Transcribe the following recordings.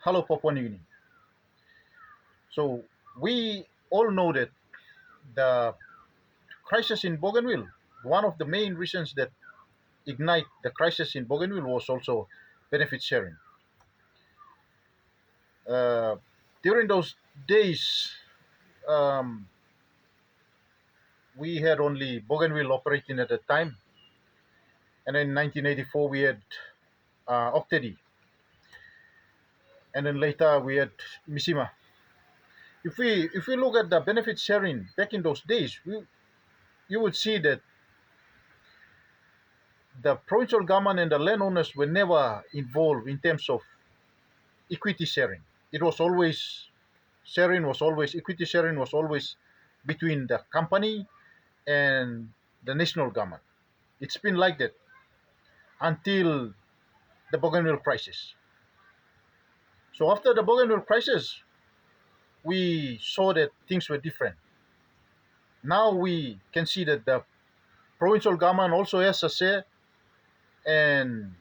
Hello, Papua New Guinea. So we all know that the crisis in Bougainville, one of the main reasons that ignite the crisis in Bougainville was also benefit sharing. Uh, During those days, um, we had only Bougainville operating at the time, and then in 1984 we had Octedy, and then later we had Misima. If we look at the benefit sharing back in those days, you would see that the provincial government and the landowners were never involved in terms of equity sharing. It was always equity sharing was always between the company and the national government. It's been like that until the Bougainville crisis. So after the Bougainville crisis, we saw that things were different. Now we can see that the provincial government also has a say, and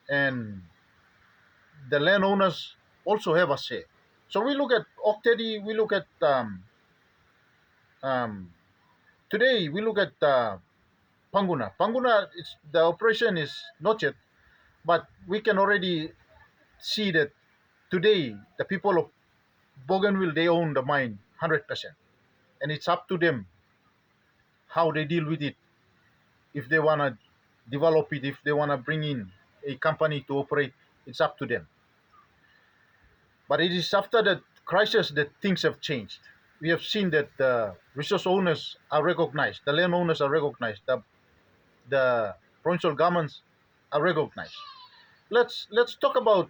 and the landowners also have a say. So we look at Octedy, we look at um, today we look at Panguna. Panguna, the operation is not yet, but we can already see that today the people of Bougainville they own the mine 100%, and it's up to them how they deal with it. If they wanna develop it, if they wanna bring in a company to operate, it's up to them. But it is after that crisis that things have changed. We have seen that the resource owners are recognized, the land owners are recognized, the provincial governments are recognized. Let's talk about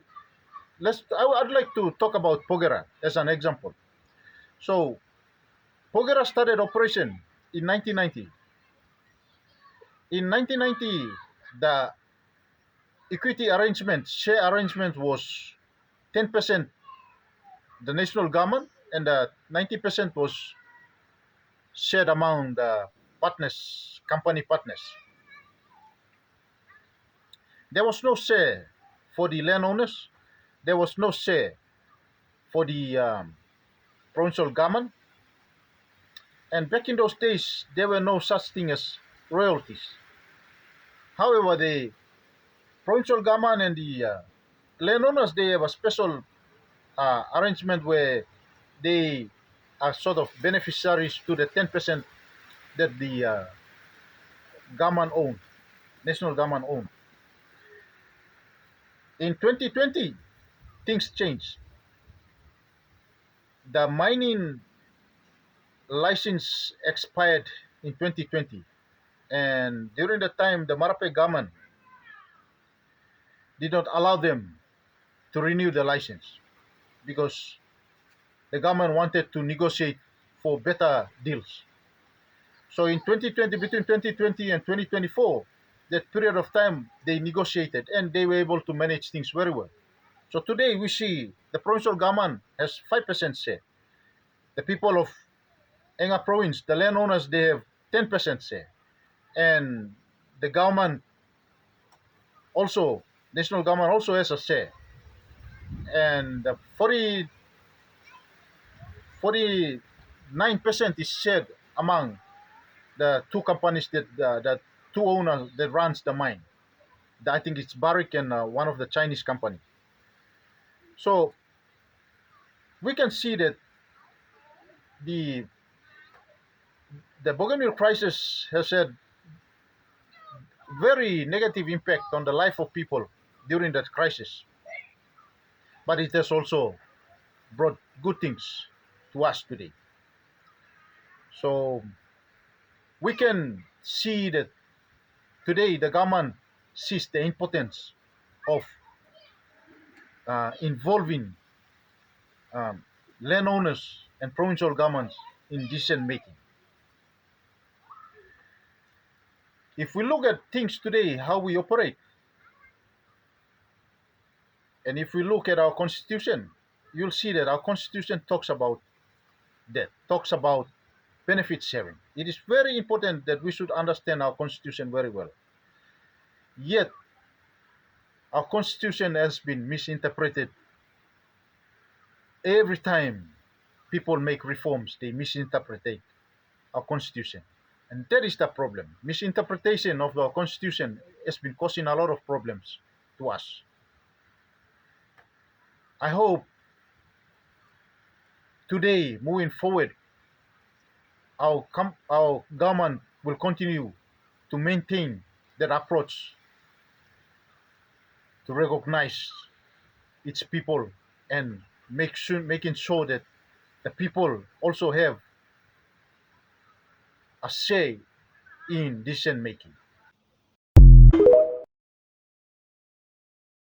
I'd like to talk about Pogera as an example. So Pogera started operation in 1990. In 1990, the equity arrangement, share arrangement was 10% the national government and 90% was shared among the partners, company partners. There was no share for the landowners. There was no share for the provincial government. And back in those days, there were no such thing as royalties. However, the provincial government and the landowners, they have a special arrangement where they are sort of beneficiaries to the 10% that the government owned, national government owned. In 2020, things changed. The mining license expired in 2020, and during the time, the Marape government did not allow them to renew the license because the government wanted to negotiate for better deals. So in 2020, between 2020 and 2024, that period of time, they negotiated and they were able to manage things very well. So today we see the provincial government has 5% share. The people of Enga province, the landowners, they have 10% share. And the government also, national government also has a share. And the 49% is shared among the two companies that two owners that runs the mine. I think it's Barrick and one of the Chinese company. So we can see that the the Bougainville crisis has had very negative impact on the life of people during that crisis, but it has also brought good things to us today. So we can see that today the government sees the importance of involving um, landowners and provincial governments in decision making. If we look at things today, how we operate, and if we look at our constitution, you'll see that our constitution talks about that, talks about benefit sharing. It is very important that we should understand our constitution very well. Yet, our constitution has been misinterpreted Every time people make reforms, they misinterpret our constitution. And that is the problem. Misinterpretation of the constitution has been causing a lot of problems to us. I hope today, moving forward, our government will continue to maintain that approach to recognize its people and making sure that the people also have a say in decision making.